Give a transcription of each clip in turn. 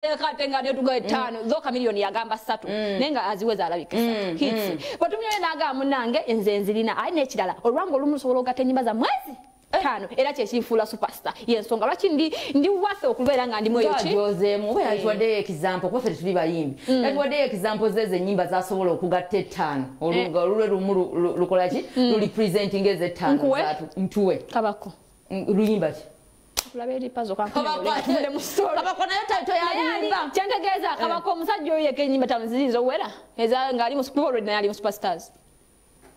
Katenga ne tuga 5 zoka milioni yagamba 3 nenga aziweza alabika hits batumye naga munange enze nzirina aine ekirala olwango olumusobola ogata enyimba za mwezi 5 era kyekifula superstar yensonga lwaki ndi wase okubeera nga ndi moyo ki Jose mu yatwadde example ko tuli bayimbi yatwadde example zeze nyimba zasobola okugatta 5 olunga lule lukola ki representing eze 5 zatu mtuwe kabako luyimba ki kulaberi pazo kwa kule musoro kabako nayo taito ya nyimba cyantegeza kabako omusajja oyo yeke nyimba tamuzizo wera eza ngali mu super na yali mu superstars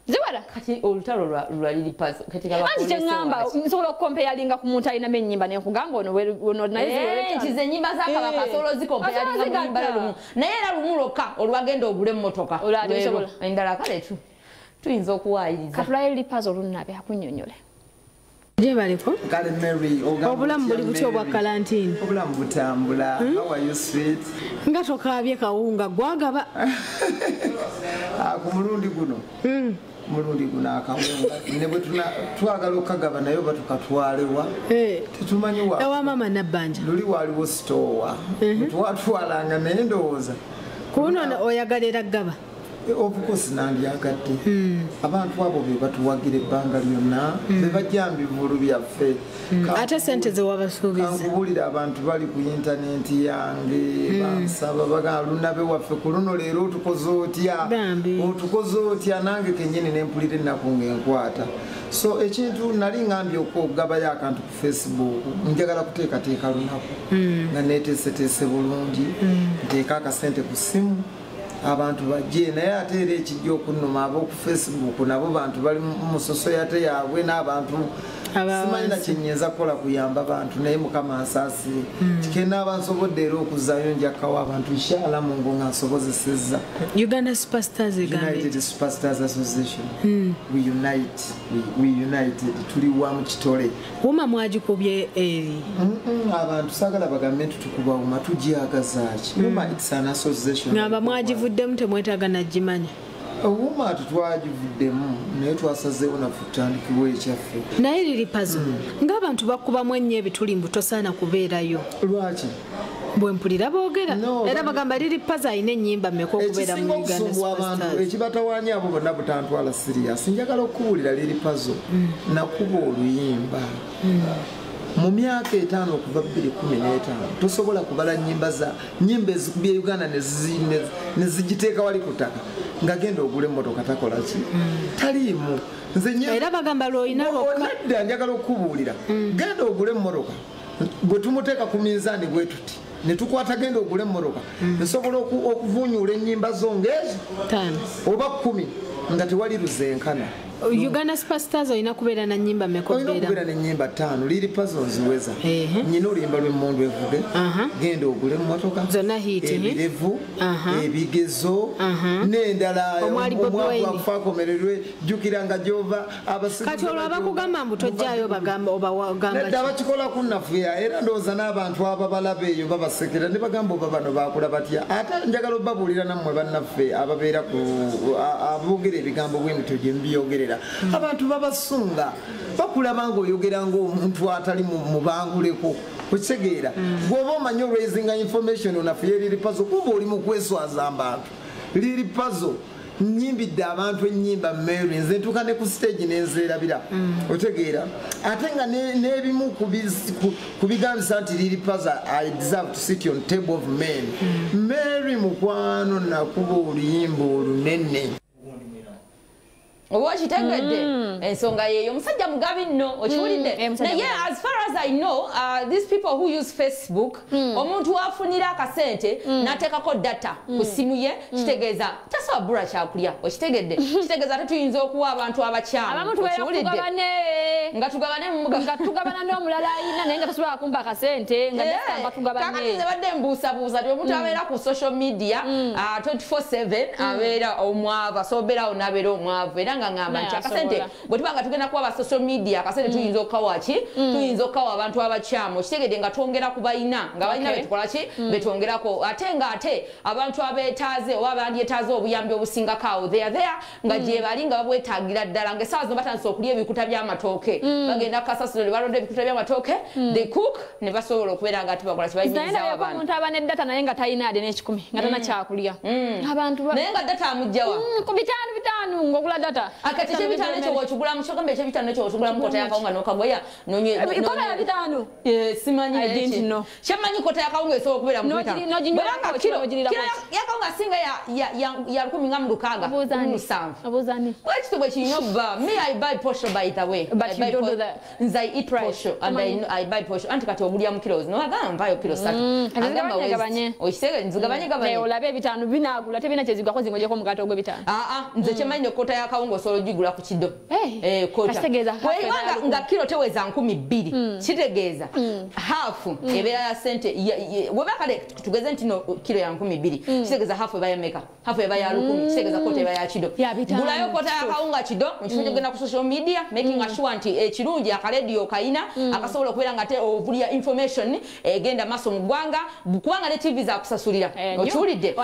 ziwara kati olutalo lwaliri pazo kati kabako anti ngamba nsolo compare linga ku muntu alina menyimba ne kugamba ono naye ntize nyimba za kabaka solo zikompare linga nyimba lumu naye era lumuloka olwagenda ogule mmotoka oladisobola endala kale tuyinza okuwayiriza katulayo pazo lunabe akunyonyole Je baliko? Kale Mary obulamu buli butyo bwa karantini. Obulamu butambula. How are you sweet? Nga tokabye kawunga gwagaba. Ku mulundi guno. Mulundi guno akawunga. Ne bwe twagala okagaba nayo batukatwalewa. Tetumanyi wa. Ewa mama nabbanja. Luli waliwo store. Twatwalanga naye ndowooza. Kuno oyagalera gaba. Of course nandyagadde abantu abo be batuwagira ebbanga lyonna be bajambi vulu byaffe ate sente ze wabasuubiza kankubulira abantu bali ku intaneti yange bansaba bagala lunabe waffe ku luno leero otukoze otya nange kenyini nempulira ennaku ng'enkwata so ekintu nali ngambye okugabayo akantu ku Facebook njagala kuteekateeka lunaku nga neeteeseteese bulungi nteeka akasente ku simu abantu bajje naye ate era ekijja okunnuma ab'oku Facebook nabo bantu bali mu society yaabwe n'abantu simanyi na kyennyinza kukola kuyamba abantu naye mukama ansaasire kikenda abansobodde era okuzaayo njakkawo abantu inshallah mungu nga nsobozesezza Uganda Superstars United Superstars Association we united tuli wamu kitole wuma mwagikubye eri abantu sagala bagambe tutukuba wuma tujyagazaaki wuma it's an association ngamba mwagivuddemu temwetaaga najimanya Wuma twagivuddemu naye twasazeewo nafutandikibwa ekyaffe naye liri pazo ng'abantu bakubamu ennyo ebituli mbutosaana kubeerayo lwaki bwe mpulira boogera era bagamba liri pazo alina ennyimba mmeka okubeera mu Uganda Superstars ekibatawaanya abo bonna butantwala sirias njagala okubuulira liri pazo nakuba oluyimba mu myaka 5 okuva 2015 tosobola kubala nyimba ezikubye Uganda nezigiteeka wali kutaka ngagenda ogule emmotoka takola ki taliimu era bagamba lwoyina lwokka njagala okubuulira genda ogule emmotoka bwe tumuteeka ku minzaani bwe tuti ne tukwata genda ogule emmotoka nsobola okuvunyuula ennyimba zo ng'ezo 5 oba 10 nga tewali luzenkana Uganda Superstars olina kubeera na nnyimba mmeka olina kubeera n'ennyimba 5 liri pazo nziweza nyina oluyimba lw'emmundu evuge genda ogule emmotoka zonna hiti ebirevu ebigezo n'endala omwavu afa akomererwe jjukira nga gyova kati olwo abakugamba mbu tojjaayo obagamba abakikolaku nnafuya era ndowooza n'abantu ababalabe eyo babasekera ne bagamba oba bano baakula batya ate njagala obabuulira nammwe bannaffe ababeera aboogera ebigambo bw'emityo gye mbiyogerera abantu babasunga bakulaba ng'oyogera ng'omuntu atali mubanguleko okitegeera bw'oba omanyi olwezinga information onafuye liri pazo kuba oli mu kweswaza abantu liri pazo nyimbidde abantu ennyimba Mary nze ntuuka ne ku stage nenzeerabira otegeera ate nga n'ebimu ku bigambisa nti liri pazo I deserve to sit on table of men Mary mukwano nakuba oluyimba olunene oba okitegedde ensonga yeeyo omusajja mugabi nno okiwulidde naye as far as I know these people who use Facebook omuntu wafunira akasente n'ateekako data ku simu ye kitegeeza tasobola bbula kyakulya okitegedde kitegeeza ate tuyinza okuwa abantu abakyamu nga tugabana n'omulala ayina naye nga tasobola kumpa akasente nga kakati zebadde mbuusabuusa ti omuntu abeera ku social media 24/7 abeera omwavu asobola obeerawo n'abeera omwavu era nga ngamba nti akasente bwe tubanga tugenda kuba ba social media akasente tuyinza okukawa ki tuyinza okukawa abantu abakyamu okitegedde nga twongera ku balina nga balina betukola ki betwongerako ate abantu abeetaaze oba abandyetaaze obuyambi obusingako awo there nga gye bali nga babwetaagira ddala ng'essaawa zino batandise okulya ebikuta by'amatooke bagenda kasasiro ne balonda ebikuta by'amatooke they cook ne basobola okubeera nga ati bakola kibayimirizawo abantu omuntu aba n'eddata naye nga talina ade n'ekikumi nga tana kyakulya abantu naye nga data amugjawa ku bitaano ng'ogula data akati ekyebitaano ekyo bw'okigula mu kyogamba ekyebitaano ekyo bw'okigula mu kota yakawunga n'okagwaya kota ya bitaano simanyi kyemmanyi kota yakawunga esobola okubeera mu bitaano yakawunga singa ya 16,700 bwekito bwe kirina obba me I buy posho by the way nze I eat posho and I buy posho anti kati ogulya mu kilos nowagamba mpayo kilo 3 okitege nzigabanye olabe ebitaano binaagula tebina kyezigwako zingojeko mugate ogw'ebitaano nze kyemanyi ekota yakawunga osobola ogigula ku kiddo nga kilo teweza 2,000 kitegeeza haafu ebeera ya sente weba kale tugeze nti no kilo ya 2,000 kitegeeza haafu eba ya meka haafu eba ya 10,000 kitegeeza kota eba ya kiddo gulayo kota yakawunga kiddo nkifo kyogenda ku social media making sure nti ekirungi akaledio kayina akasobola okubeera nga te ovulya information egenda maaso mu ggwanga kubanga ne TV zakusasulira okiwulidde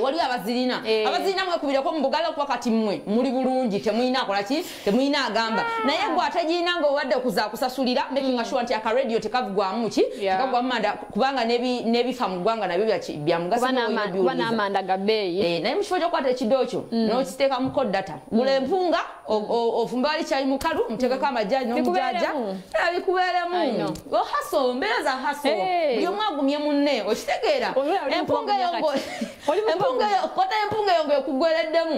waliwo abazirina mwekubireko mu bugalo kuba kati mmwe muli bulungi temuyina akolaki temuyina agamba naye gwe atagirina nga obadde kuzakusasulira making sure nti akaradio tekavugwamu ki tekavugwamu manda kubanga n'ebifa mu ggwanga nabyo bya mugaso kuba n'amanda ga bbeeyi naye mu kifo ky'okukwata ekiddo ekyo n'okiteekamuko data gula empunga ofumbe wali kyali mukalu muteekeko amajaji n'omujaja bikubeeremu ohaso mbeera za haso buli omu agumye munne okitegeera empunga eyo kota empunga eyo ng'ekugwereddemu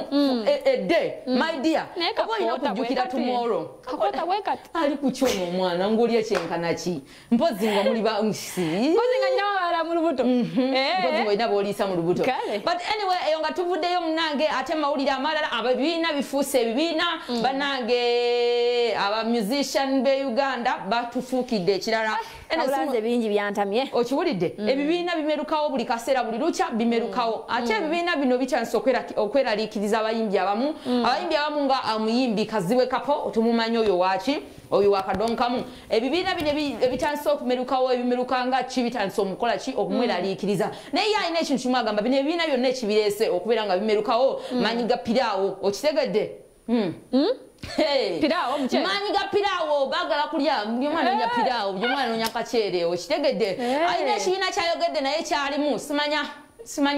edde my dear oba olina okujjukira tomorrow ali ku kyono omwana ng'oli ekyenkana ki mpozi nga muli mpozi nga olina booliisa mu lubuto but anyway eyo nga tuvuddeyo munange ate mawulire amalala ebibiina bifuuse ebibiina banange aba musician be Uganda batufuukidde ekirala abalanze bingi byantamye okiwulidde ebibiina bimerukawo buli kaseera buli lukya bimerukawo ate ebibiina bino bitandise okweraliikiriza abayimbi abamu nga amuyimbi kaziwe kapo tumumanyi oyo waki oyo wakadonkamu ebibiina bino ebitandise okumerukawo ebimerukanga ki bitandise omukola ki okumweraliikiriza naye alina ekintu kimu agamba bino ebibiina byonna ekibireese okubeera nga bimerukawo manyi gapiraawo okitegedde piraawo mche manyi ga piraawo bagala kulya byomwana nya piraawo byomwana nya kaceere okitegedde alina ekibiina kyayogedde naye kyalimu simanya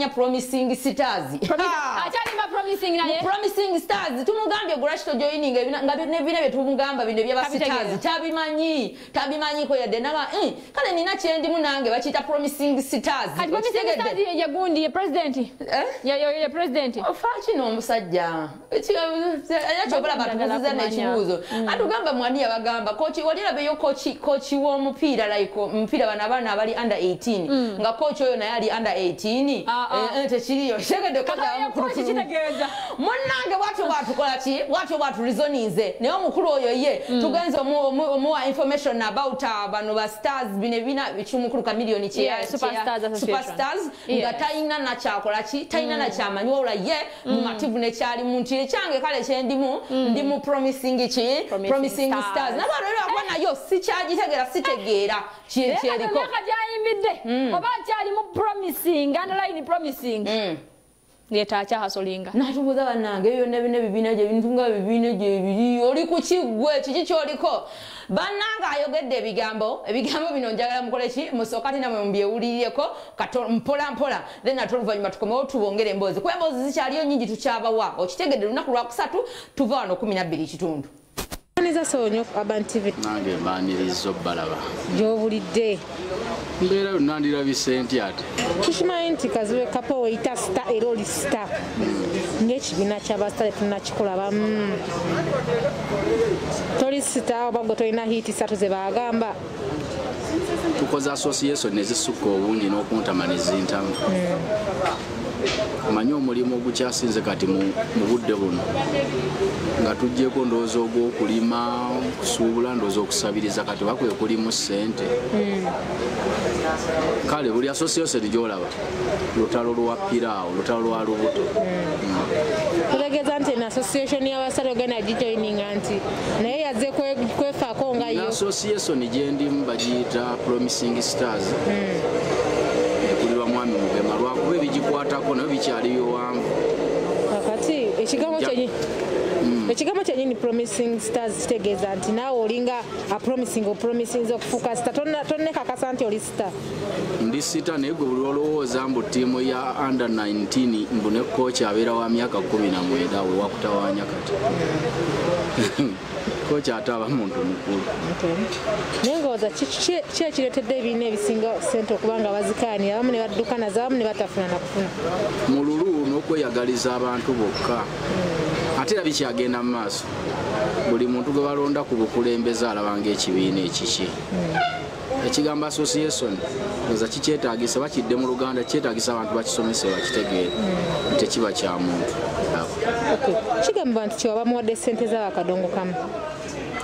promising stars achali ma promising naye promising stars tumugambye grashto joining nga nebine betumugamba bine byaba stars tabimanyi ko yadde naga kale nina kyendi munange bakita promising stars okitegedde ya gundi ya president ya president ofachi no musajja ayachobala batukuziza n'ekibuuzo atugamba mwani yabagamba kochi walira beyo kochi w'omupiira like mpira bana abali under 18 nga kochi oyo naye ali under 18 tekiriyo shegede kocha omukulu kitegeeza munange bwatukola ki bwatu reasonize naye omukulu oyo ye tugenze omuwa information about bano ba stars bina bichumukulu ka milioni superstars nga tayina na kyakola ki tayina na kyamanyi wabula ye mumativu nekyali muntu ekyange kale kyendimu ndimu promising stars nabano era akuba nayo sikyagitegeera sitegeera kyeriko oba kyali mu promising underline promising leta acha hasolinga natubuza banange eyo nebine bibina je bintu nga bibine je biri oli ku kigwe kiki kyoliko bananga ayogedde ebigambo bino njagala mukole ki musokati namwe mbyewuliriyeko mpola then atoluvanyuma tukomewo tubongere emboozi kuba emboozi zikyaliyo nyingi tukyabawa okitegedde lunaku lwakusatu tuva wano 12 kitundu neza sonyo abantu nange banirizo balaba gyobulidde mbeera yonnandira bisenti ate tukimanyi nti kaziwe kapo weeyita sta eroli sta ng'ekibiina ky'abasitale tunnakikulaba toli sita oba gwe tolina hiiti 3 ze baagamba tukoze association ezisukka obungi n'okuntamanizintamu Amanyi omulimu ogukyasinze kati mu budde buno nga tujjeko ndowooza ogw'okulima kusuubula ndowooza okusabiriza kati bakwe kulimu ssente kale buli association gy'olaba lutalo lwa piraawo lutalo lwa lubuto kutegeeza nti association y'abasale ogenda gijoininga nti naye yazze kwefaako nga yo association gyendimu bagiyita Promising Stars ekulirwa mwami Mugema lwakuba ebigikwatako nayo bikyaliyo wanvu kati ekigambo kyenyini Promising Stars kitegeeza nti naawe olinga opromising okufuuka sita tonnekakasa nti oli sita ndi sita naye gwe buli olowooza mbu ttiimu ya under 19 mbu ne kooki abeera wa myaka 17 we wakutawanya kati kooki ate aba muntu mukulu naye ngowooza ki ekireetedde ebibiina ebisinga sente okuba nga bazikaanira abamu ne badduka nazo abamu ne batafuna nakufuna mu lulu n'okweyagaliza abantu bokka ate era bikyagenda mu maaso buli muntu gwe balonda ku bukulembeze alabanga ekibiina ekiki ekigambo association oza kikyetaagisa bakidde mu Luganda kyetaagisa abantu bakisomese bakitegeere tekiba kya muntu kigamba nti kiwaba muwadde ssente z'abakadongo kamu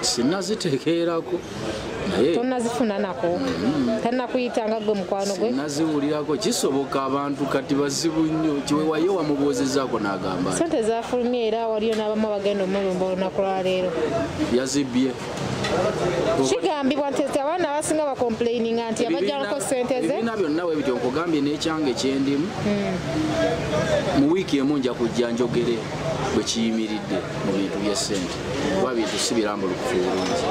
sinnazitegeerako tonnazifuna nako tannakuyitanga gwe mukwano gwe naziwulirako kisoboka abantu kati bazibu nnyo kiwewaye wamubuuzizaako n'agamba sente zafulumye era waliyo n'abamu abagenda omulumba olunaku lwaleero yazibye kigambibwa nti abaana abasinga bakomplaininga nti abajjanako sente ze ebibiina byonna we bityo nkugambye n'ekyanga ekyendimu mu wiiki emu nja kujja njogere bwe kiyimiridde mu bintu by'essente kuba bintu si birambulukufu bulungi.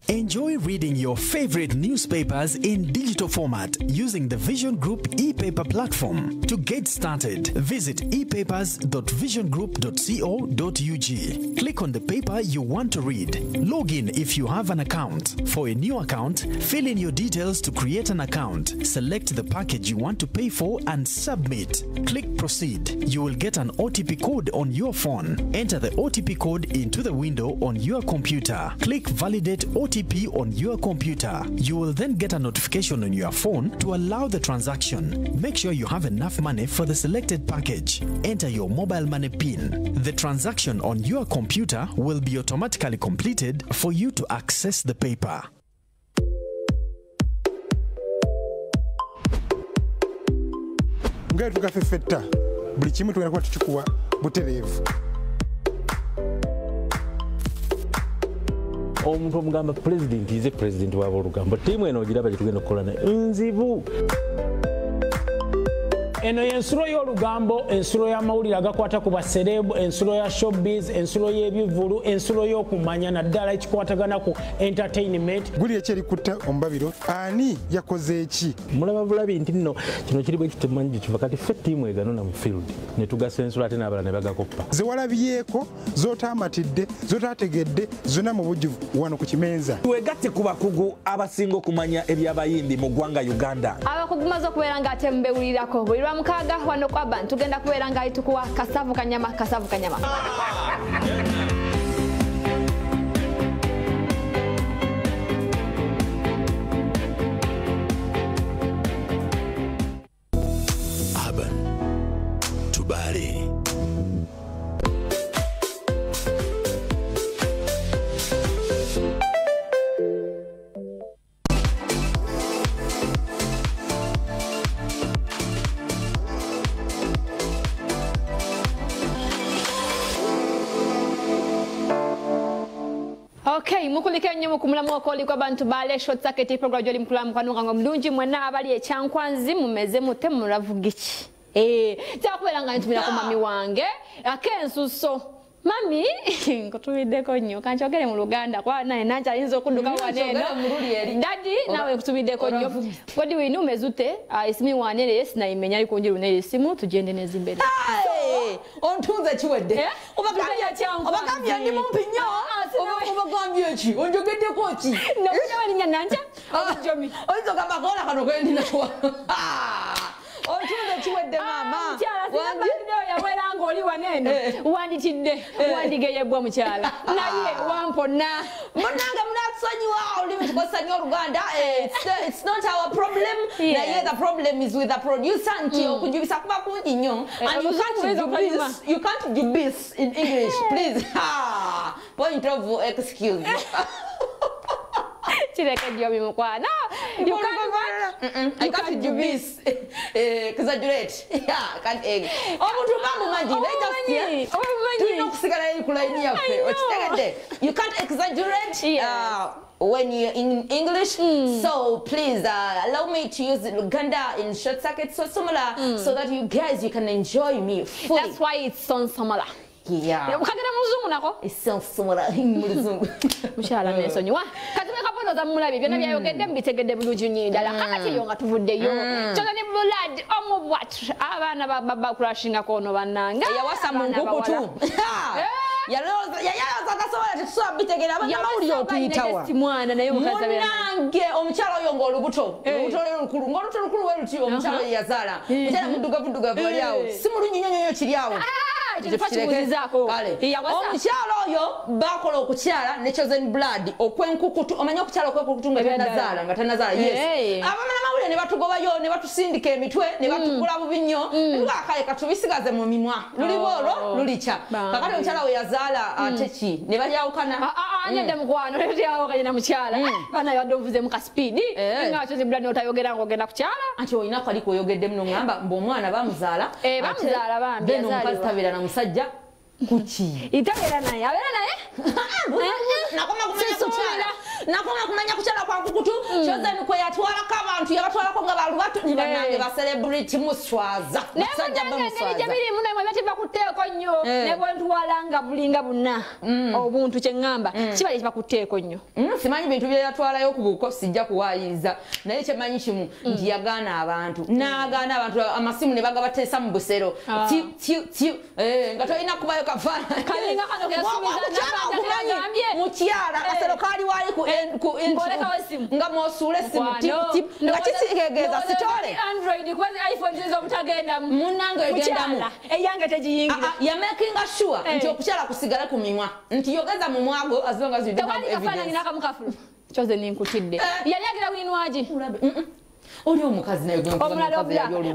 Enjoy reading your favorite newspapers in digital format using the Vision Group e-paper platform. To get started, visit epapers.visiongroup.co.ug. Click on the paper you want to read. Log in if you have an account. For a new account, fill in your details to create an account. Select the package you want to pay for and submit. Click Proceed. You will get an OTP code on your phone. Enter the OTP code into the window on your computer. Click Validate OTP on your computer. You will then get a notification on your phone to allow the transaction. Make sure you have enough money for the selected package. Enter your mobile money PIN. The transaction on your computer will be automatically completed for you to access the paper. Ngai tukafefetta buli kimu tugenda kuba tukikuwa butereevu. Omuntu omugamba president ize president wabo olugambo tiimu eno ogiraba gyetugenda okukola naye nzibu. Eno y'ensulo y'olugambo, ensulo y'amawulire agakwata ku baserebu, ensulo ya showbiz, ensulo y'ebivulu, ensulo y'okumanya naddala ekikwatagana ku entertainment. Guli ekyeri kutta ombabiro ani yakoze eki? Mulaba bulabi nti nno kino kiri bwe kitumanyi kiva kati ffe ttiimu eganona mu field ne tugasa ensulo ate n'abalala ne bagakoppa. Ze walabyeko z'otaamatidde z'otaategedde zonna mu bujjuvu wano ku Kimenza. Twegatte ku bakugu abasinga okumanya ebyabayimbi mu ggwanga Uganda. Abakugu maze okubeera ng'ate mbewulirako buli lwamukaga wano kwa bantu tugenda kubeera ng'ayitukuwa kasavu kanyama. Urban Tubare. Okay, mukulike nnyo mukumulamu okoli kwa bantu bale short circuit program joli mukulamu kwanunga ngo mlungi mwena abali ekyankwanzi mumeze mute muravugiki. Kyakubera nga ntumira ku mami wange akensuso. Mami, nkutubideko nnyo kanchogere mu Luganda kwa naye nanja ayinza okudduka waneno. Daddy nawe kutubideko nnyo. Kodi winu umezute isimi wanele yes na imenya ariko njiru ne isimu tugende neza imbere. ontunze kiwedde obagambye ndi mumpi nnyo obagambye ki onjogeddeko ki oyinza ogamba kola kano kendinawa ontunze kiwedde maama yawera ng'oli waneno wanditidde wandigeyebwa mukyala naye wamponna munange munatusonyiwa olulimi tukozesa nnyo oluganda it's not our problem naye the problem is with the producer nti okujubisa kuba kungi nnyo and you can't do this in English please point of excuse kireke Jomi mukwano I can't do this exaggerate can't omuntu bamumanyi tulina okusigala ekulaini yaffe okitegedde you can't exaggerate when you're in English so please allow me to use Luganda in short circuit so similar so that you guys you can enjoy me fully. That's why it's so similar. Yeah. Ukagera muzungu nako? It's so similar muzungu. Mushala nesonyiwa. Katime kapono za mulabi byonna byayogedde mbitegedde bulungi nnyo ddala kakati yo nga tuvuddeyo. Kyona ne blood omu what abaana baba crashing akono bannanga. Yawasa mu nkukutu. Yayaza tasobola tetusobola bitegera abanyamawulire otuyitawa munange omukyala oyo ng'olubuto olutole lukulu ng'olubuto lukulu we luti omukyala oyo yazaala mukyala muddugavu wali awo si mulunyinyonyoyo kiri awo omukyala oyo bakola okukyala ne chosen blood okwenkukutu omanye okukyala okwenkukutu nga tanazaala yes abamawulire ne batugobayo ne batusindika emitwe ne batukula bubi nnyo lwakale katubisigaze mu mimwa luliwo olwo lulikya kakati omukyala we yazaala ate ki ne balyawukana anyedde mukwano letyawukanye na mukyala bana yadde ovuze mu kaspeedi nga chosen blood n'otayogera ng'ogenda kukyala anti olina kali kweyogeddemu n'ongamba mbu-omwana bamuzaala bamuzaala bambi omukazi tabeera na musajja kuki itabeera naye abeera naye nakoma kumanya kukyala kwa nkukutu chosen kwe yatwalako abantu yabatwalako nga balubatu nibanange baselebrity muswaza musajjabirimu nemwe bativa kuteeko nnyo ne bwentwalanga bulinga buna obuntu kyeŋŋamba kibali kibakuteeko nnyo simanyi bintu byeyatwalayo ku buko sijja kuwaayiriza naye kyemanyi kimu nti yagaana abantu n'agaana abantu amasimu ne bagabateesa mu busero nga tolina kubayo kafaananyi mukyala kasero kaali waali nga mwosuula essimu nga kitegeeza sitole munange egendamu eyange tegiyingira yamakinga sure nti okukyala kusigale ku mimwa nti yogeza mu mwago as long as you don't have evidence choze ninkutidde yali agira winwaji oli omukazi naye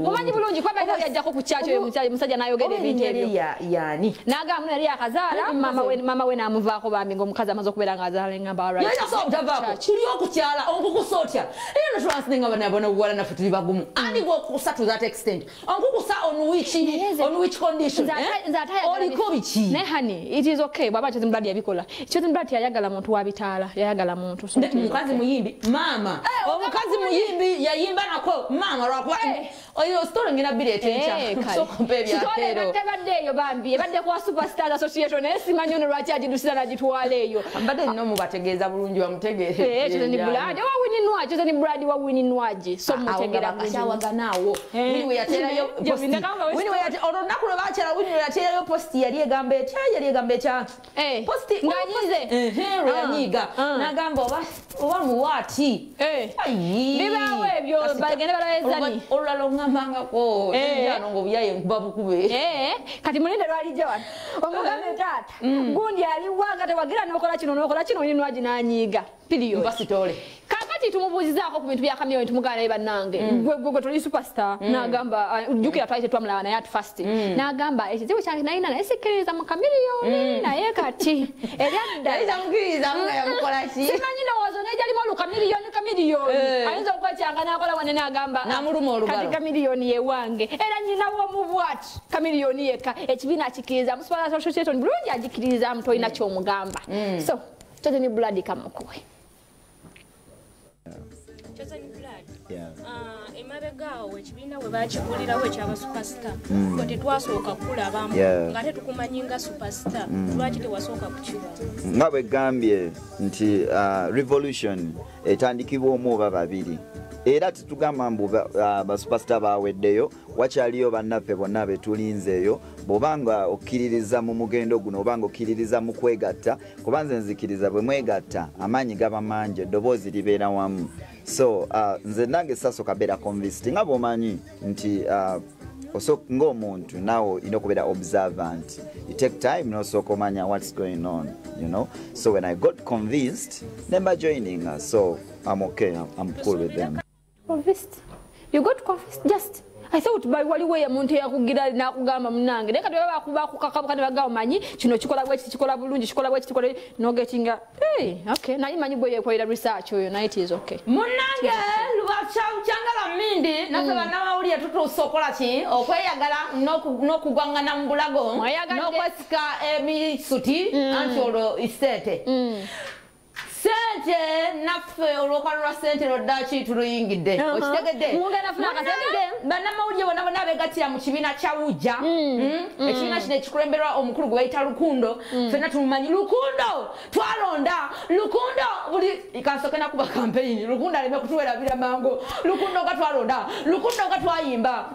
mumanyi bulungi kuba yajjako ku kyakyo musajja n'ayogera ebintu ebyo yani n'agamba yali akazaala mama we n'amuvaako bambi ng'omukazi amaze okubeera ng'azaala engamba kiri okukyala onkukusa otya era natulansi nengamba nabona obuwala naffe tuli bagumu andi gwokukusa to that extent onkukusa on which condition oliko biki naye hani it is okay bwaba chosen blood yabikola chosen blood yayagala muntu wabitaala yayagala muntu mukazi muyimbi mama omukazi muyimbi yayimba nako mama lwakuba oyo story ngina bireetencha sokompe byatero tebadde eyo bambi ebadde kwa superstars association esimanyi ono lwaki agidusira n'agitwala eyo mbadde nno mubategeeza bulungi bamutegeere chosen blood wawinninwaji chosen blood wawinninwaji so mutegeera bulungi wini we yaterayo posti wini we yaterayo olunaku lwe bakyala wini we yaterayo posti yali egamba etya posti nganyize lwe yanyiiga n'agamba oba muwaati bibaawo ebyo bagende balawezani olulala ongambangako njano ng'obuyaye nkuba bukube kati mulinde lwalijja wano omugambe taata gundi aliwanga tewagira n'okola kino olinwaji n'anyiiga piriyo basitole kakati tumubuuzizaako ku bintu bya kamyoyo tumugana naye bannange gwe toli superstar n'agamba jjukira twali tetwamulaba naye ati fast n'agamba ekizibu kyange nalina naye sikkiririza mu kamiriyoni naye kati simanyi ndowoozo nejalimu olukamiriyoni ayinza okwekyanga n'akola wane n'agamba kati kamiriyoni yewange era nyinawo omubwati kamiriyoni yekka ekibiina akikkiriza musupala association bulungi agikkiririzaamu tolina kyomugamba so chosen blood kamukuwe emabegaawo ekibiina we bakigulirawo ekyaba superstar fe tetwasooka kulabamu nga tetukumanyi nga superstar lwaki tewasooka kukiba nga bwe gambye nti revolution etandikibwa omu oba babiri era tetugamba mbu basuperstar baweddeyo wakyaliyo bannaffe bonna betulinzeeyo bw'obanga okkiririza mu mugendo guno obanga okkiririza mu kwegatta kubanze nzikiriza bwe mwegatta amaanyi gaba mangi eddoboozi libeera wamu so nze nange sasooka beera convinced nga bw'omanyi nti ng'omuntu naawe olina okubeera observant you take time n'osooka omanya what's going on you know so when I got convinced nemba joining her so I'm okay I'm cool with them. Convinced? You got convinced just I thought by waliwo ya muntu yakugira nakugamba munange neka baba kuba kukakabuka ne bagawo manyi kino kikola bwe kikola bulungi kikola bwe kikola no getting hey okay na imanyi bwe yekoira research oyo na it is okay munange lubacha uchangala mindi nafe bana bawuli tutu sokola ki okweyagala nokugwangana mu bulago nokwesika emisuti antolo isete sente naffe olwokalwa sente loddaaki tuluyingidde okitegedde banna mawulire bonna bonna beegattira mu kibiina kya wujja ekibiina kino ekikulemberwa omukulu gwe bayita lukundo ffenna tumumanyi lukundo twalonda lukundo buli kansoke nakuba kampeyini lukundo aleme kutuwerabira mangu lukundo nga twalonda lukundo nga twayimba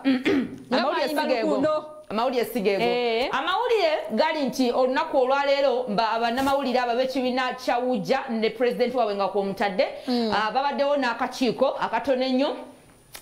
amawulire sigeego amawulire sigeego amawulire gali nti olunaku olwaleero bannamawulire ab'ekibiina kya wujja ne pulezidenti waabwe nga kwomutadde babaddewo n'akakiiko akatono ennyo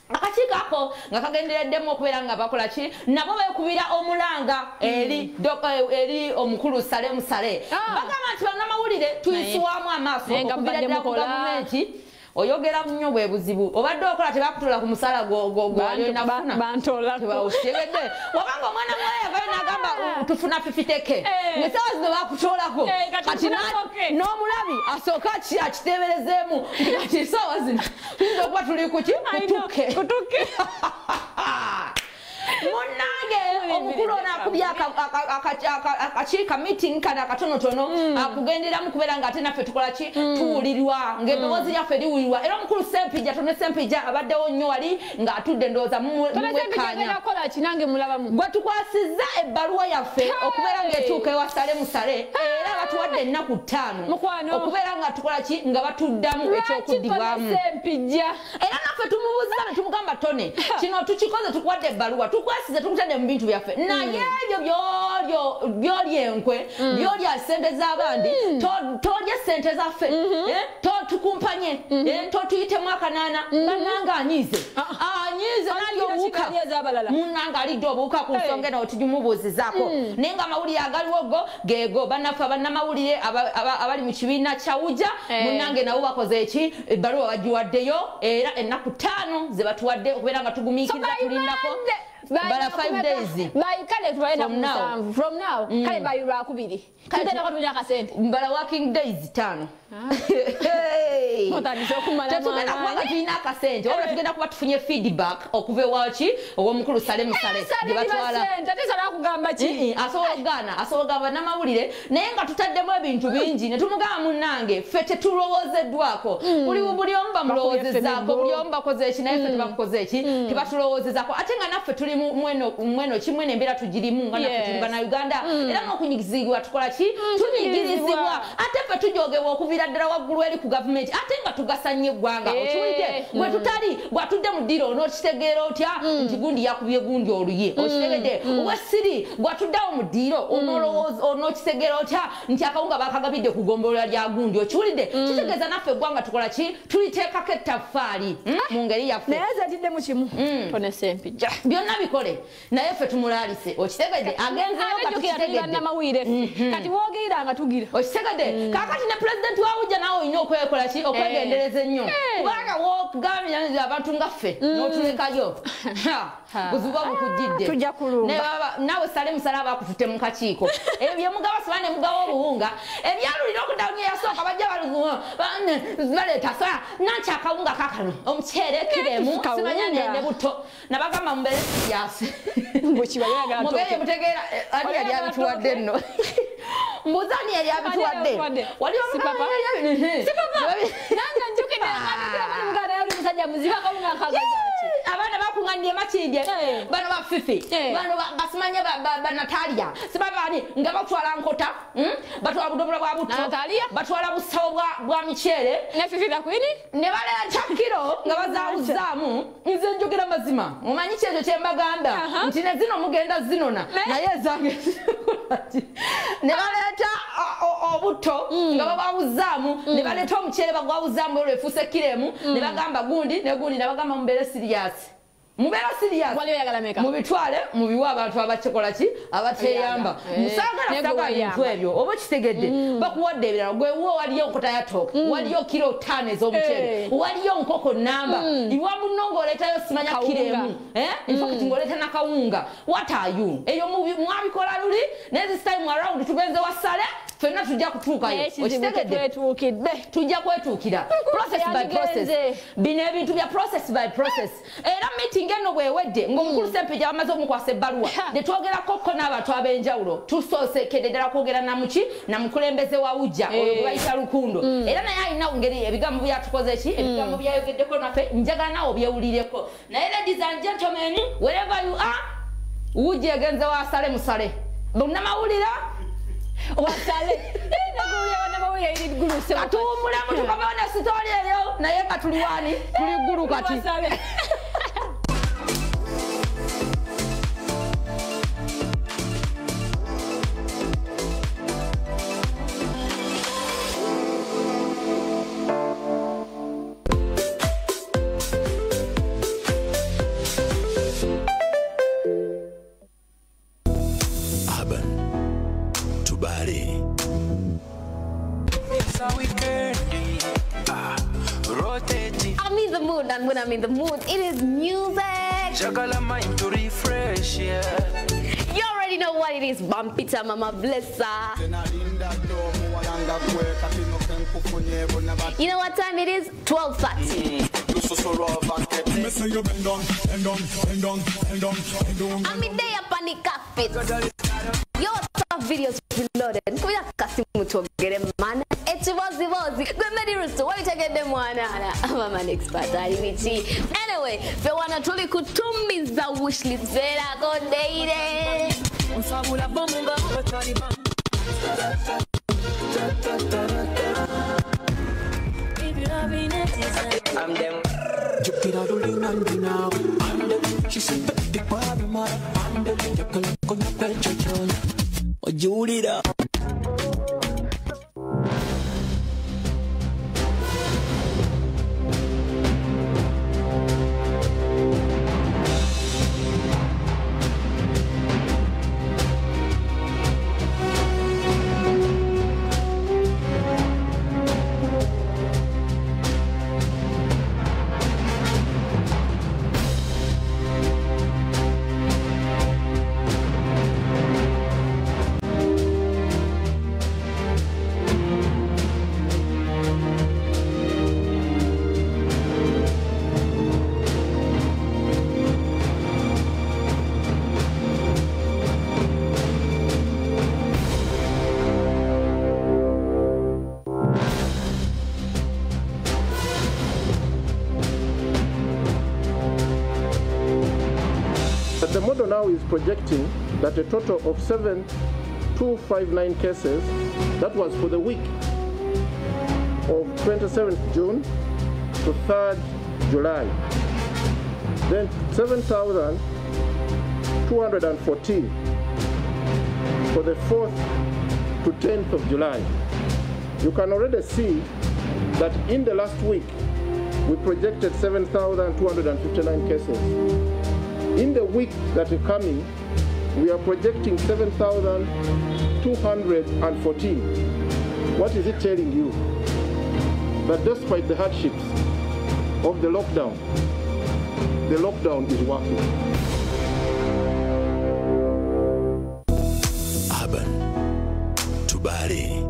akakiiko ako nga kagendereddemu okubeera nga bakola ki nabo beekubira omulanga eri omukulu Salemu Sale bagamba nti bannamawulire tuyisibwamu amaaso okubira ddala ku gavumenti oyogera nnyo bwe buzibu obadde okola tebakutola ku musala gwolinafuna bantola tebawutegedde wabanga omwana mwaye yavayo n'agamba tufuna fifiteke ngesawa zino bakutolako kati n'omulabi asooka akiteeberezeemu kati sawa zino tuyinza okuba tuli kuki kutuke munange omukulu ono akubye akakiika meeting kano akatonotono akugenderamu kubeera nga ate naffe tukola ki tuwulirwa ng'eddoboozi lyaffe liwulirwa era omukulu Sempijja tone Sempijja abaddewo nnyo wali ng'atudde ndowooza mumwekkaanya gwe tukwasizza ebbaluwa yaffe okubeera ng'etuuka ewa Salemu Sale era batuwadde ennaku 5 okubeera nga tukola ki nga batuddamu ekyokuddibwamu era naffe tumubuuziza ne tumugamba Tone kino tukikoze tukuwadde ebbaluwa tukwasize tukutane mu bintu byaffe naye ebyo byoli enkwe byolya sente z'abandi tolye sente zaffe totukumpanye totuyitemu akanaana bannanga anyize n'alyowuka munanga alidde obuwuka ku nsonga eno tugumubuuzizaako naye nga amawulire agaliwo go geego bannaffe abannamawulire abali mu kibiina kya wujja munnange nabo bakoze eki ebbaluwa bagiwaddeyo era ennaku 5 ze batuwadde okubeera nga tugumiikiriza tulindako bala 5 days kale tuwaenda from now kale bayu lwakubiri tugenda kwatunya kasente mbala working days 5 tetugenda kubanga tulina akasente wabula tugenda kuba tufunye feedback okuva ewaki ow'omukulu Salemu Sale gye batwala asobola okugaana bannamawulire naye nga tutaddemu ebintu bingi ne tumugamba munnange ffe tetulowoozeddwako buli omu bamulowoozezaako buli omu bakoze eki naye ffe tebakukoze eki tebatulowoozezaako ate nga naffe tuli mweno kimwe nembeera tugirimu nga naffe tuli Bannayuganda era n'okunyigizibwa tukola ki tunyigirizibwa ate ffe tujogebwa okuviira ddala waggulu eri ku gavumenti ate nga tugasanye eggwanga okiwulidde gwe tutali bw'atudde mu ddiro onookitegeera otya nti gundi yakubye gundi oluye okitegedde wesiri bw'atuddewo mu ddiro onookitegeera otya nti akawunga bakagabidde ku ggombolola lya gundi okiwulidde kitegeeza naffe eggwanga tukola ki tuliteekako ettaffaali mu ngeri yaffe naye zatidde mu kimu Tone Sempijja byonna bikole naye ffe tumulaalise okitegedde agenzeyo kati woogeranga tugira okitegedde kaakati ne pulezidenti wa wujja naawe olina okwekola ki okwegendereza ennyo kubanga wogambya abantu nga ffe n'otulekayo buzibu bukujjidde naawe Salemu Sale abakututte mu kakiiko ebyo byemugaba siba ne mugaba obuwunga ebyalulira okudawunya yasooka bajja baleeta soya nanki akawunga kakano omuceere kiremu simanya nene buto nabagamba mubere yase mugere mutegeera ani yali abituwadde nno mbuza ani yali abituwadde wali omugaba nanga njukidde musajja muziba kawunga akagaza abaana bakunganye makindye bano bafifi bano basimanye ba Natalia sibabani nga batwala nkota batwala budobola bwa buto Natalia batwala busawo bwa michele ne fifi da kwini ne bale chakiro nga bazawuzamu nze njogera mazima mumanyi kyejo kyembaganda nti ne zino mugenda zinona naye zange ne baleta obuto nga babawuzamu ne baleta omuchele bagwawuzamu olwefuse kiremu ne bagamba gundi ne bagamba mubere serious mubera serious wali oyagala meka mubitwale mubiwa abantu abachekola ki abateyamba musagala saka ibintu ebyo obo kitegedde bakuwadde ebirala gwe wo waliyo nkota ya tok waliyo kilo 5 ez'omuchele waliyo nkoko namba iwa munongo oletayo simanya kiremu in fact ngoleta na kawunga what are you eyo mwabikola luli next time around tugenze wasale fena tujja kutuukayo okitegedde tujja kwetuukira process by process bino ebintu bya process by process era meeting eno bwewedde ng'omukulu Ssempijja bamaze omukwasa ebbaluwa ne twogerako ko n'abantu ab'enjawulo tusoosekedde ddala kwogera na mukulembeze wa Ujja oyo gwe bayita Lukundo era naye alina ngeri ebigambo byatukoze ki ebigambo byayogeddeko naffe njagala naawe obyewulireko naye ladies and gentlemen wherever you are Ujja egenze wasale musale bonnamawulira wasale katuwumule mutukomeona sitori eyo naye nga tuli wani tuli ggulu kati And when I'm in the mood, it is music. Mind to refresh, yeah. You already know what it is. Bumpita Mama Blessa. You know what time it is? 12:30. I'm in there up on the carpet. Your top videos reloaded. We are Kasimu to get a man. It's Vozi. Good many rules. What you take them one? I'm an expert. Anyway, if you want to truly kutumbiza wishlist, vera go date. I'm them. You get out of the land now. I'm them. She said, "Baby, why am I?" I'm them. You can go na pecho. Oh, you did up. The model now is projecting that a total of 7,259 cases, that was for the week of 27th June to 3rd July. Then 7,214 for the 4th to 10th of July. You can already see that in the last week, we projected 7,259 cases. In the week that is coming, we are projecting 7,214. What is it telling you? That despite the hardships of the lockdown is working. Urban to Bari.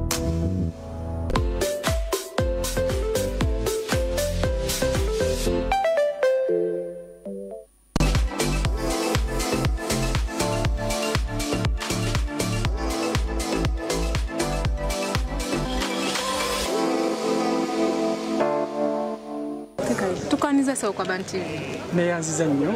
Mwanyiza Soko Aban TV. Neyanziza nnyo.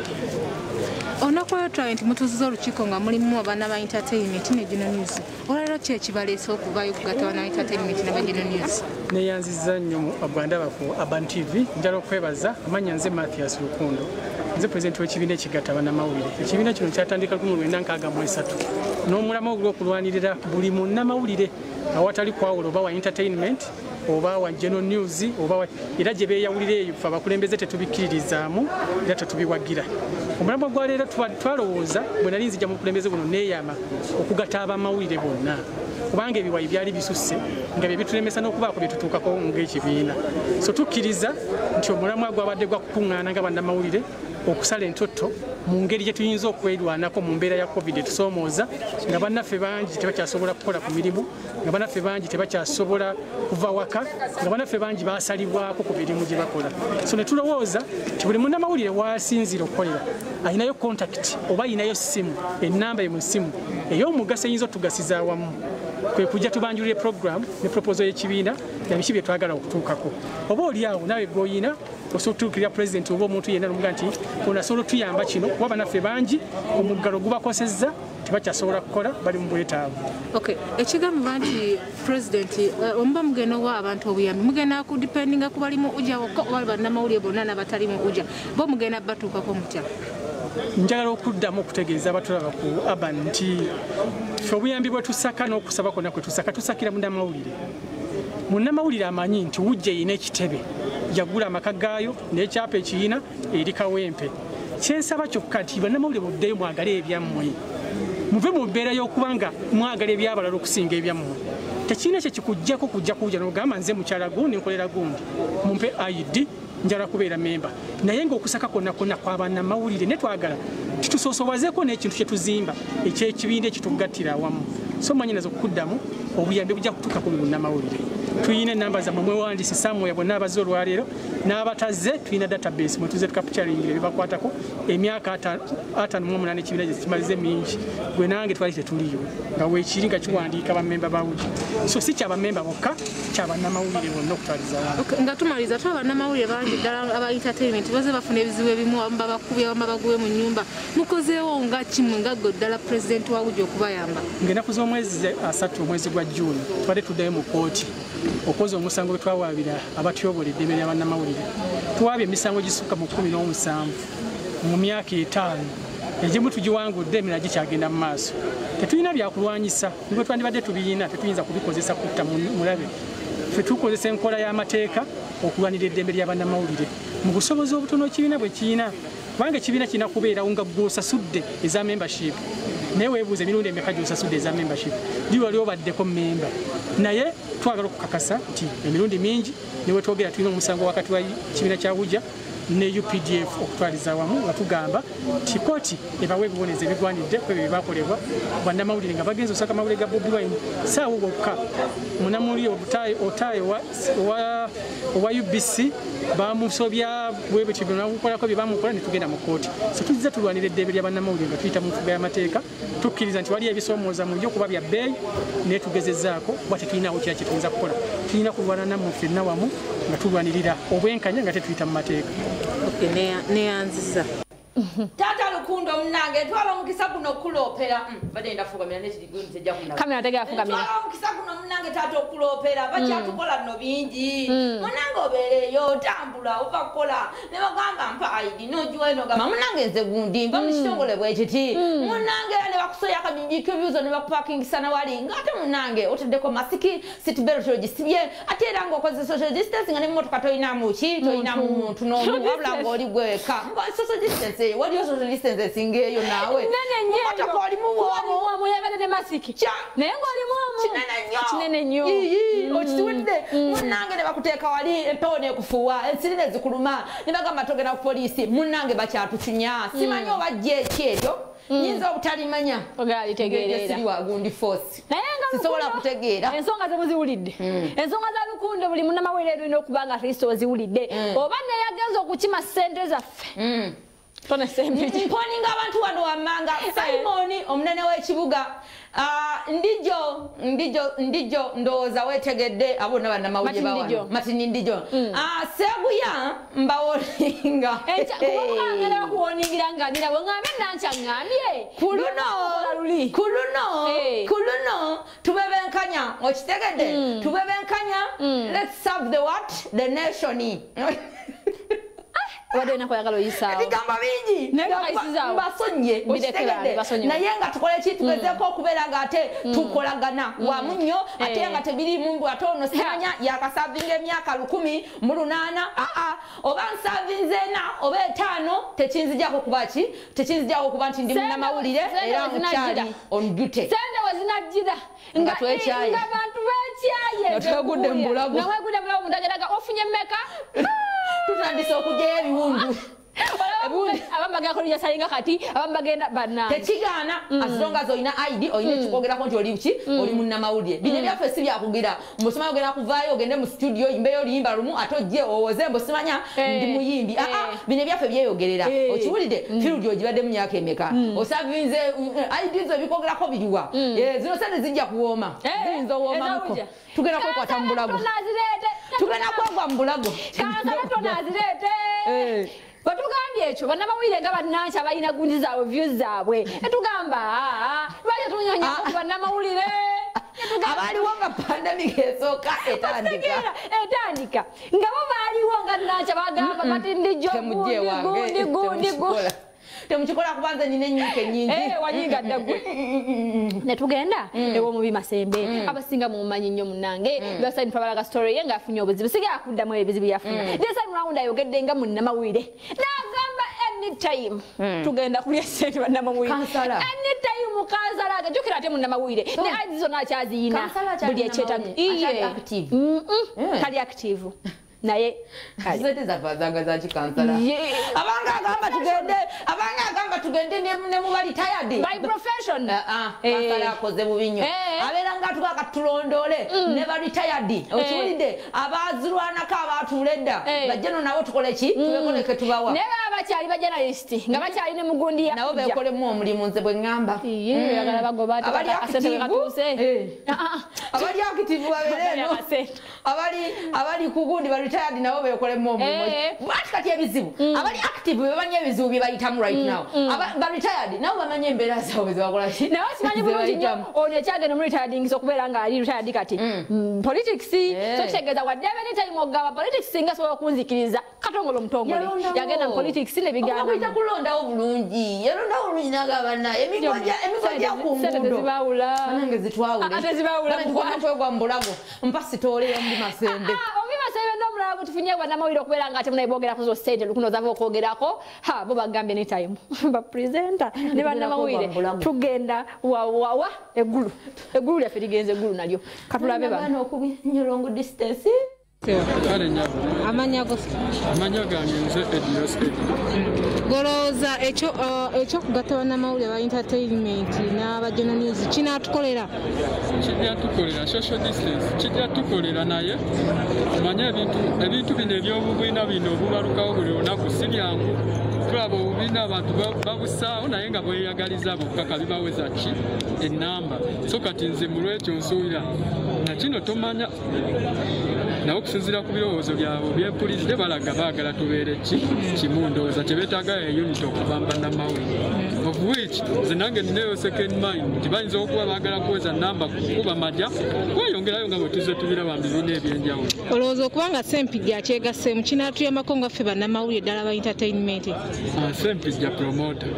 Onakola nti mutuuziza olukiiko nga mulimu abaana ba entertainment ne Gino News. Olwaleero ki ekibaleese okuvaayo okugatta abaana ba entertainment n'aba Gino News? Neyanziza nnyo Agwanda bafu Aban TV. Njala okwebaza amanya nze Mathias Lukundo. Nze pulezidenti w'ekibiina ekigatta bannamawulire. Ekibiina kino kyatandika 1963 n'omulamwa ogw'okulwanirira buli munnamawulire awatali kwawula oba wa entertainment oba wa Gino News oba era gye beeyawulira eyo ffe abakulembeze tetubikkiririzaamu era tetubiwagira. Omulamwa gwa leero twalowooza bwe nali nzija mu bukulembeze buno neeyama okugatta abamawulire bonna kubanga ebiwayi byali bisusse nga bye bitulemesa n'okubaako bye tutuukako ng'ekibiina. So tukkiriza nti omulamwa gwabadde gwa kukuŋŋaana nga bannamawulire okusala entoto mu ngeri gye tuyinza okwerwanako mu mbeera ya covid etusoomooza nga bannaffe bangi tebakyasobola kukola ku mirimu nga bannaffe bangi tebakyasobola kuva waka nga bannaffe bangi basalibwako ku mirimu gye bakola. So ne tulowooza nti buli munnamawulire waasinzira okukolera ayinayo contact oba ayinayo ssimu ennamba ye mu ssimu ey'omugaso eyinza otugasiza awamu kwe kujja tubanjulire program ne proposal y'ekibiina na biki bye twagala okutuukako. Oba oli awo nawe gw'oyina osobola okutuukirira pulezidenti oba omuntu yenna n'omuga nti ono asobola otuyamba kino kuba bannaffe bangi omuggalo gubakosezza tebakyasobola kukola bali mu bwetaavu. Ekigamba nti pulezidenti omuba mugenda owa abantu obuyambi mugenda kudipendinga ku balimu ujja wokka oba bannamawulire bonna n'abatalimu ujja bo mugenda batuukako mutya? Njagala okuddamu okutegeeza abatulaba ku Aban nti ffe obuyambi bwe tusaka n'okusaba kwonna kwe tusaka tusakira munnamawulire. Munnamawulire amanyi nti wujja yina ekitebe yagula amaka gaayo n'ekyapa ekiyina eri Kawempe. Kyensaba kyokka nti bannamawulire muddeyo mwagale ebyammwe muve mu mbeera y'okuba nga mwagala ebyabalala okusinga ebyammwe. Tekirina kye kikuggyako kujja kuwuja n'ogamba nze mukyala gundi nkolera gundi mumpe ID njala kubeera memba naye ng'okusaka kwonna kwonna kw'abannamawulire ne twagala titusoosowazeeko n'ekintu kye tuzimba eky'ekibiina ekitugattira awamu. So manyi nazo okuddamu obuyambi bujja kutuuka ku munnamawulire. Tuyina ennamba zammwe mwewandiise Samuel bonna abaze olwaleero n'abataze tuyina database mwe tuze tukapitalingira ebibakwatako emyaka 58 ekibiina gye kimalize mingi gwe nange twali tetuliyo nga weekiri nga kiwandiika bammemba bawugi. So si kyabamemba bokka kyabannamawulire bonna okutwaliza abantu. Nga tumaliza twa bannamawulire bangi ddala aba entertainment baze bafuna ebizibu ebimu abamu babakubye abamu babaguwe mu nnyumba mukozeewo nga kimwe nga ggwe ddala pulezidenti wa Wujja okubayamba? Ng'ennaku z'omwezi 3 omwezi gwa June twali tuddayo mu kooti okoza omusango gwe twawaabira abatyobola eddembe ly'abannamawulire. Tuwaabye emisango gisukka mu 17 mu myaka 5 egimu tugiwangudde emirala gikyagenda mu maaso. Tetulina byakulwanyisa nibwe twandibadde tubiyina tetuyinza kubikozesa kutta mulabe. Ffe tukozesa enkola y'amateeka okulwanira eddembe ly'abannamawulire mu kusoboza obutono ekibiina bwe kiyina kubanga ekibiina kirina kubeerawo nga gw'osasudde eza membership. Naye weebuuza emirundi emeka gy'osasudde eza membership li wali obaddeko memba. Naye twagala okukakasa nti emirundi mingi ne we twogera tulina omusango wakati wa kibiina kya Wujja ne UPDF okutwaliza awamu nga tugamba nti kooti ebawa ebibonezo ebigwanidde ku ebyo bye baakolebwa bannamawulire nga bagenza osaka amawulire ga Bobi Wine saawa wokka munnamawulire Otaye owa UBC bamusobya bwe bityo binamukolako bye bamukola ne tugenda mu kooti. So tuzze tulwanira eddembe ly'abannamawulire nga tuyita mu nfuga y'amateeka tukkiriza nti waliyo ebisoomooza mu byo kuba bya bbeeyi naye tugezezaako kuba tetulinawo kira kye tuyinza kukola. Tulina kulwana nammwe ffenna wamu nga tulwanirira obwenkanya nga tetuyita mu mateeka. Neyanziza Tata Lukundo mnange twala omukisa guno okuloopera badde ndafugamira n'ekiriguni tejja kunaba kamera tege afugamira twala omukisa guno mnange tata okuloopera bakyatukola bino bingi munange obeereyo otambula ova kukola ne bagamba mpa ID n'ogiwa eno gamba munange nze gundi mba mu kitongole bwe kiti munange ne bakusoya akabingi k'ebyuzo ne bakupakingisa na wali ng'ate munange oteddeko masiki seatbelt ogisibye ate era ng'okoze social distancing nga n'emmotoka toyinamu ki toyinamu muntu n'omu wabula ng'oli gweka social distance what you social distance singeyo nawe mmotoka oli muwomu yabadde ne masiki naye ng'oli muwomu kinene nnyo okituwulidde munnange ne bakuteeka wali empewo n'ekufuwa ensiri ne zikuluma ne bagamba togenda ku poliisi munnange bakyatukinya simanyi oba jje eki eryo nyinza obutalimanya ogalitegeerera siri wa gundi force naye nga sisobola kutegeera ensonga zemuziwulidde ensonga za Lukundo buli munnamawulire erina okuba nga Kristo oziwulidde oba neyagenza okukima ssente zaffe mponinga abantu wano wammanga Simon omunene w'ekibuga ndijo ndowooza weetegedde abonna bannamawulire bawano Martin Ndijo Seguya mbawoninga kuwoningira nganira bweŋŋambe nancaŋŋambye kuluno tubebenkanya okitegedde tubebenkanya let's serve the what the nation wadde nakoyagala oyisaawo ebigamba bingi mbasonye naye nga tukole ki tugezeeko okubeera nga ate tukolagana wamu nnyo ate nga tebirimu mbu ate ono simanya yakasavinga emyaka 18 oba nsavinze 4 oba 5 tekinzijako kuba ki tekinzijako kuba nti ndi munnamawulire era mukyali on duty sente wezinajjira nga twekyaye abantu bekyaye nga twegudde mu bulago mundageraga ofunye mmeka tutandise okugyayo ebiwundu abambaga kolija salinga kati abambagenda bana tekigaana asonga zoina ID oyine kikogerako nti oli ki oli munnamawulire bino byaffe si byakugira musoma ogenda kuvaayo ogende mu studio yimbeyo liyimba lumu ate ojje owoze mbu simanya ndi muyimbi bino byaffe byeyogerera okiwulidde field ogibadde mu myaka emeka osavinze ID zo bikogerako biriwa zino sente zijja kuwooma ziyinza owoomamuko tugenda kwekwata mu bulago tugenda kwegwa mu bulago batugambye ekyo bannamawulire nga bannanki abalina gundi zaabwe views zaabwe netugamba lwaki tunyonya bannamawulire abaliwo nga pandemic esooka etandika nga bo baaliwo nga nanki abagamba bati ndijo gundi temukikola kubanza nina enyiika ennyingi wanyinga ddagwe netugenda ewomubi Masembe abasinga mumanyi nnyo munnange Lwasine twabalaga story ye ngaafunye obuzibu sigala kuddamu ebizibu yafuna Lwasine Mulawunda ayogedde nga munnamawulire n'agamba anytime tugenda kulya ssente bannamawulire anytime kansala jjukira ate munnamawulire ne aidi zonna akyaziyina buli ekyetaga kali active naye zete zavazanga za chikansala abanga agamba tugende ne mubali tired by profession kansala akoze bubinyo abera nga tukakatulondole ne bali tired okiwulidde abazirwanako abatulenda bajjeno nabo tukole ki tubekoleke tubawa ne baba bakyali ba journalist nga bakyali ne mugundi ya nabo bekolemu omulimu nze bwe ngamba yagala bagoba abali active abali active babereno abali kugundi bali tired nabo bekolemu omulimu kati ebizibu abali active bebanye ebizibu bye bayitamu right now bali tired nabo bamanye embeera zaabwe zebakola ki nawe simanyi bulungi nnyo ono ekyagenda mu retiring okubeera nga ali retired kati politics so kitegeeza wadde anytime ogaba politics nga sobola okunzikiriza katongole omutongole yagenda mu politics ne bigaana okuyita kulondawo bulungi yalondawo bulungi n'agaba naye emigwa gya ku nguudo banange zitwawule twegwa mu bulago mpasitooleyo mu Masembe Masembe n'omulala tufunye bannamawulire okubeera nga ate munaibogera ku zo ssente lukuno zava okwogerako bo bagambye anytime bapresenta ne bannamawulire tugenda wawawa eggulu lyaffe ligenze eggulu nalyo katulabe bano okubinyolongo distance amanya gange nze Edios golowooza ekyokugatta bannamawulire ba entertainment n'aba Jono News kinatukolera social distance kijatukolera naye omanye ebintu bino ebyobubwina bino obubalukawo buli lunaku si byangu tulaba obubina abantu babusaawo naye nga bweyagaliza bokka bibaweza ki enamba so kati nze mu lwekyo nsuubira nakino tomanya nawe okusinziira ku birowoozo byabwe byempulidde balaga baagala tubeere kimu ndowooza kyebetaaga unit okuba bannamawulire of which nze nange ninayo second mind nti bayinza okuba baagala kuweza namba kuba majja kweyongerayo nga bwe tuzze tubiraba mu bibiina ebyenjawulo olowooza okubanga Sempijja akyegasseemu kinaatuyambako nga ffe bannamawulire ddala ba entertainment Sempijja promoter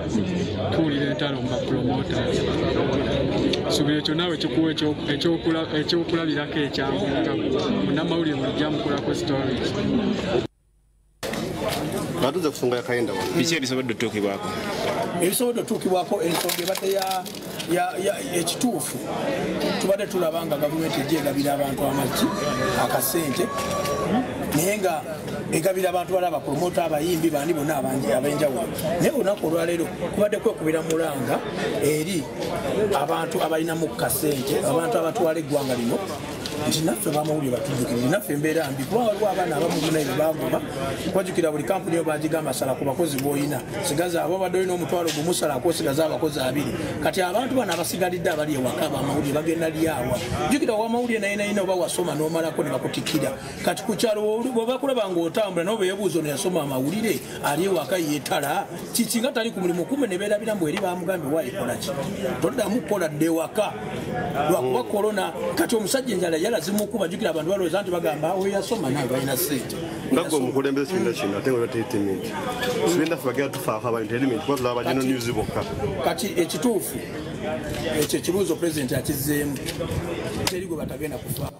tuwulira entalo mu bapromota subira ekyo naawe kikuwa ekyokulabirako ekyangu munnamawulire mujja mukolako stories batuze kusonga ya kayenda wano biki ebisobodde otuukibwako ebisobodde otuukibwako ensonga ebadde ekituufu tubadde tulaba nga gavumenti ejja egabira abantu amagi akasente naye nga egabira abantu bali abapromota abayimbi bandi bonna ab'enjawulo naye olunaku olwaleero kubadde kwekubira mulanga eri abantu abalinamu kasente abantu abatwala eggwanga lino nti naffe bamawulire batujjukire naffe embeera mbi kuba waliwo abaana abamumuna ebyo bagoba kwajjukira buli kampuni yo bagigamba sala ku bakozi b'olina sigaza abo badde olina omutwalo gumusalaku osigaza abakozi 2 kati abantu bano abasigalidde abali ewaka abamawulire bagenda lyawa jjukira wamawulire nayenayina oba wasoma n'omalako ne bakutikira kati ku kyalo bwebakulaba ng'otambula nawe beyebuuza ono yasoma amawulire ali ewaka yeetala kikinga tali ku mulimu kumbe ne beerabiramu eri bamugambye wayikolaki toddamu kukoladde ewaka lwakuba korona kati omusajja enjala yalazimukuba jjukira abantu balowooza nti bagamba we yasoma nawe balina ssente ngagwe omukulembeze kibiina kino ate nga bateetementi sibiina ffe bagenda tufaako abaentertainment kuba tulaba bagenda news bokka kati ekituufu ekyo ekibuuzo pulezidenti akizzeemu teri gwe batagenda kufa